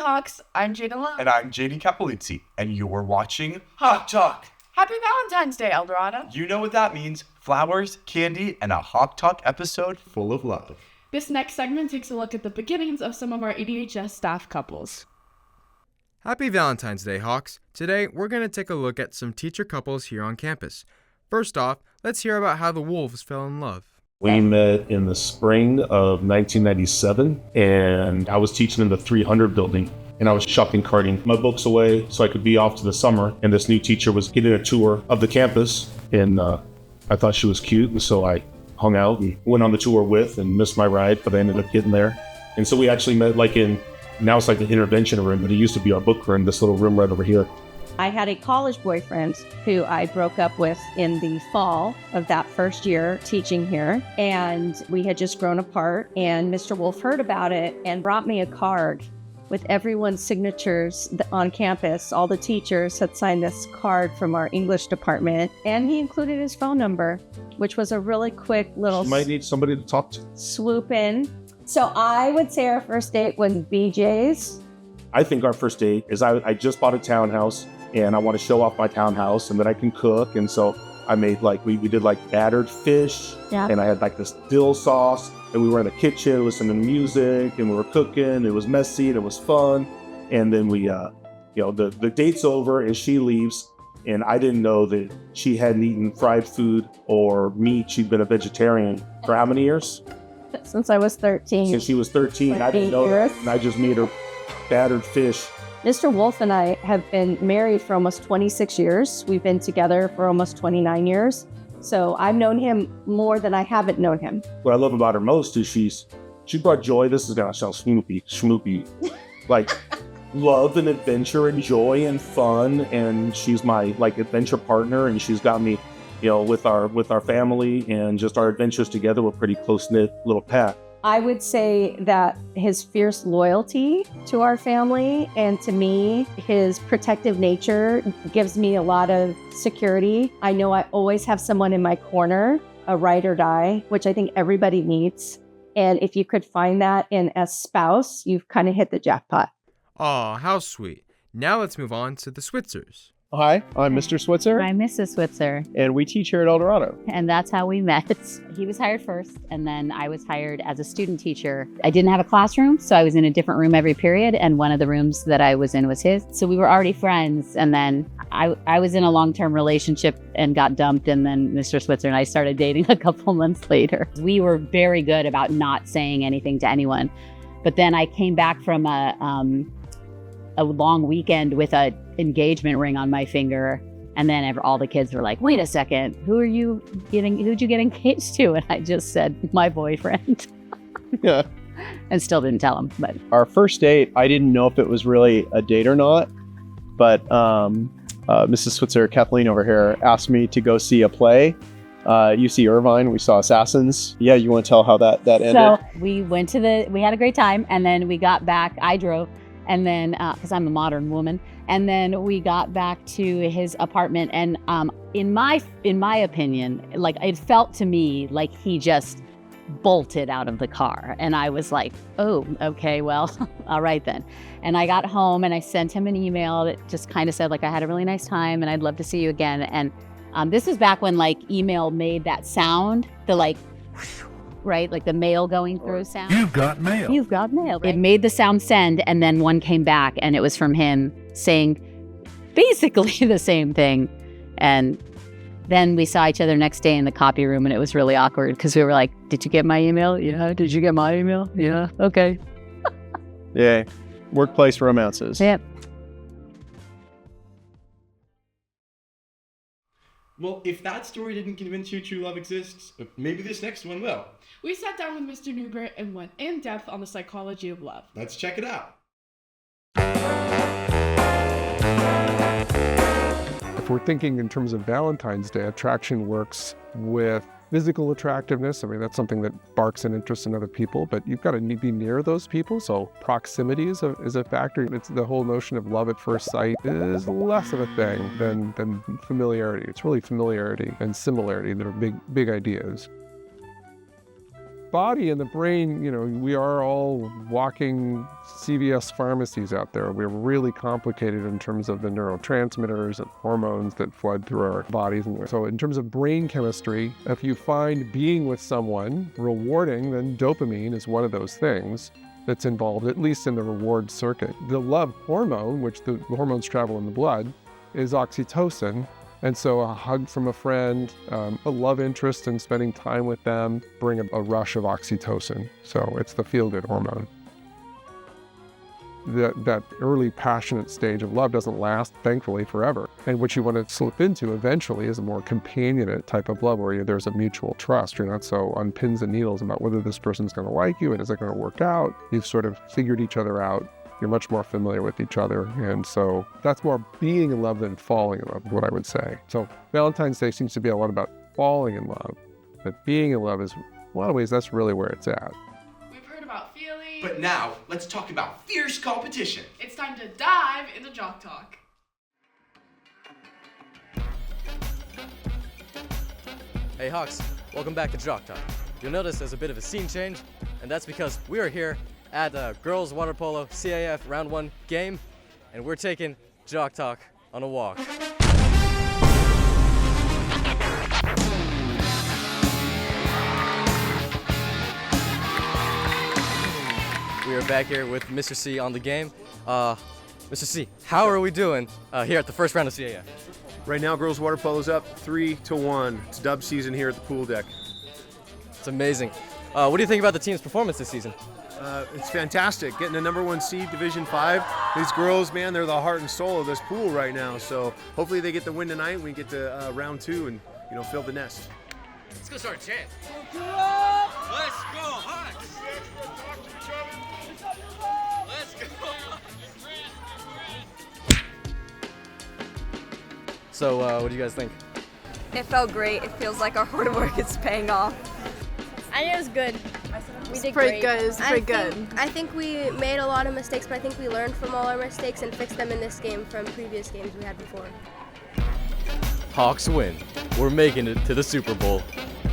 Hawks. I'm Jada Love. And I'm JD Capolizzi, and you're watching Hawk Talk. Happy Valentine's Day, El Dorado. You know what that means. Flowers, candy, and a Hawk Talk episode full of love. This next segment takes a look at the beginnings of some of our EDHS staff couples. Happy Valentine's Day, Hawks. Today, we're going to take a look at some teacher couples here on campus. First off, let's hear about how the Wolves fell in love. We met in the spring of 1997, and I was teaching in the 300 building, and I was shopping carting my books away so I could be off to the summer, and this new teacher was getting a tour of the campus, and I thought she was cute, and so I hung out and went on the tour with and missed my ride, but I ended up getting there. And so we actually met now it's like the intervention room, but it used to be our book room, this little room right over here. I had a college boyfriend who I broke up with in the fall of that first year teaching here. And we had just grown apart, and Mr. Wolf heard about it and brought me a card with everyone's signatures on campus. All the teachers had signed this card from our English department, and he included his phone number, which was a really quick little She might need somebody to talk to. Swoop in. So I would say our first date was BJ's. I think our first date is I just bought a townhouse, and I want to show off my townhouse and that I can cook. And so I made we did battered fish, and I had this dill sauce, and we were in the kitchen listening to music, and we were cooking. It was messy and it was fun. And then we, the date's over and she leaves, and I didn't know that she hadn't eaten fried food or meat. She'd been a vegetarian for how many years? Since I was 13. Since she was 13. I didn't know that, and I just made her battered fish. Mr. Wolf and I have been married for almost 26 years. We've been together for almost 29 years. So I've known him more than I haven't known him. What I love about her most is she brought joy. This is going to sound schmoopy, love and adventure and joy and fun. And she's my adventure partner, and she's got me, with our family and just our adventures together. We're pretty close-knit little pack. I would say that his fierce loyalty to our family and to me, his protective nature gives me a lot of security. I know I always have someone in my corner, a ride or die, which I think everybody needs. And if you could find that in a spouse, you've kind of hit the jackpot. Aw, how sweet. Now let's move on to the Switzers. Hi, I'm Mr. Switzer. I'm Mrs. Switzer. And we teach here at El Dorado. And that's how we met. He was hired first, and then I was hired as a student teacher. I didn't have a classroom, so I was in a different room every period, and one of the rooms that I was in was his. So we were already friends, and then I was in a long-term relationship and got dumped, and then Mr. Switzer and I started dating a couple months later. We were very good about not saying anything to anyone. But then I came back from a long weekend with a engagement ring on my finger, and then all the kids were like, wait a second, who'd you get engaged to? And I just said, my boyfriend. Yeah. And still didn't tell him. But our first date, I didn't know if it was really a date or not, but Mrs. Switzer, Kathleen over here, asked me to go see a play, UC Irvine. We saw Assassins. Yeah, you want to tell how that ended? So we had a great time, and then we got back, I drove, and then, because I'm a modern woman, and then we got back to his apartment, and in my opinion, it felt to me like he just bolted out of the car, and I was like, oh, okay, well, all right then. And I got home, and I sent him an email that just kind of said, I had a really nice time, and I'd love to see you again. And this is back when email made that sound, the right? The mail going through sound. You've got mail. You've got mail. Right? It made the sound send, and then one came back, and it was from him saying basically the same thing. And then we saw each other next day in the copy room, and it was really awkward because we were like, did you get my email? Yeah. Did you get my email? Yeah. Okay. Yay. Workplace romances. Yep. Well, if that story didn't convince you true love exists, maybe this next one will. We sat down with Mr. Newbert and went in depth on the psychology of love. Let's check it out. If we're thinking in terms of Valentine's Day, attraction works with physical attractiveness. I mean, that's something that sparks an interest in other people, but you've got to be near those people. So proximity is a factor. It's the whole notion of love at first sight is less of a thing than familiarity. It's really familiarity and similarity that are big ideas. body and the brain, we are all walking CVS pharmacies out there. We're really complicated in terms of the neurotransmitters and hormones that flood through our bodies. And so in terms of brain chemistry, if you find being with someone rewarding, then dopamine is one of those things that's involved, at least in the reward circuit. The love hormone, which the hormones travel in the blood, is oxytocin. And so a hug from a friend, a love interest in spending time with them, bring a rush of oxytocin. So it's the feel-good hormone. That early passionate stage of love doesn't last, thankfully, forever. And what you want to slip into eventually is a more companionate type of love where there's a mutual trust. You're not so on pins and needles about whether this person's going to like you and is it going to work out. You've sort of figured each other out. You're much more familiar with each other. And so that's more being in love than falling in love, is what I would say. So Valentine's Day seems to be a lot about falling in love. But being in love is, in a lot of ways, that's really where it's at. We've heard about feelings. But now, let's talk about fierce competition. It's time to dive into Jock Talk. Hey Hawks, welcome back to Jock Talk. You'll notice there's a bit of a scene change, and that's because we are here at the Girls Water Polo CAF Round 1 game, and we're taking Jock Talk on a walk. We are back here with Mr. C on the game. Mr. C, how are we doing here at the first round of CAF? Right now, girls water polo's up 3-1. It's dub season here at the pool deck. It's amazing. What do you think about the team's performance this season? It's fantastic. Getting a #1 seed, Division 5. These girls, man, they're the heart and soul of this pool right now. So hopefully they get the win tonight. We get to round 2 and fill the nest. Let's go start a chant. Let's go, Hawks! Let's go! So, what do you guys think? It felt great. It feels like our hard work is paying off. I think it was good. We did pretty great. good. It was pretty good. I think we made a lot of mistakes, but I think we learned from all our mistakes and fixed them in this game from previous games we had before. Hawks win. We're making it to the Super Bowl.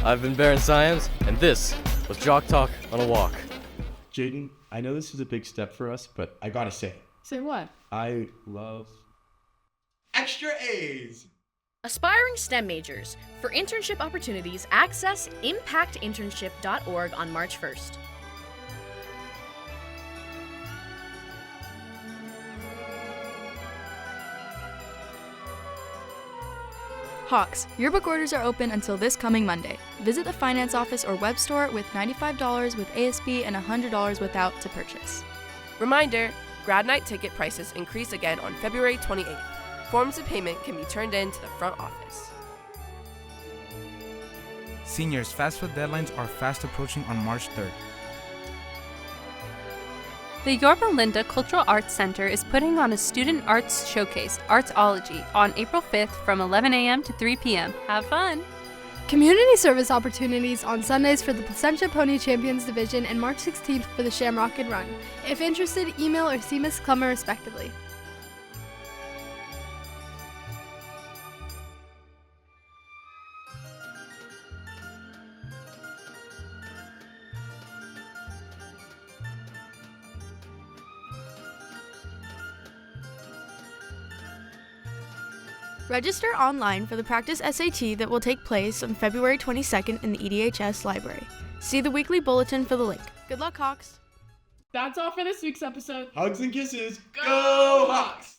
I've been Baron Symes, and this was Jock Talk on a walk. Jaden, I know this is a big step for us, but I gotta say, Say what? I love extra A's. Aspiring STEM majors. For internship opportunities, access impactinternship.org on March 1st. Hawks, yearbook orders are open until this coming Monday. Visit the finance office or web store with $95 with ASB and $100 without to purchase. Reminder, grad night ticket prices increase again on February 28th. Forms of payment can be turned in to the front office. Seniors, FAFSA deadlines are fast approaching on March 3rd. The Yorba Linda Cultural Arts Center is putting on a student arts showcase, Artsology, on April 5th from 11 a.m. to 3 p.m. Have fun! Community service opportunities on Sundays for the Placentia Pony Champions Division and March 16th for the Shamrock and Run. If interested, email or see Ms. Clemmer respectively. Register online for the practice SAT that will take place on February 22nd in the EDHS library. See the weekly bulletin for the link. Good luck, Hawks! That's all for this week's episode. Hugs and kisses. Go Hawks!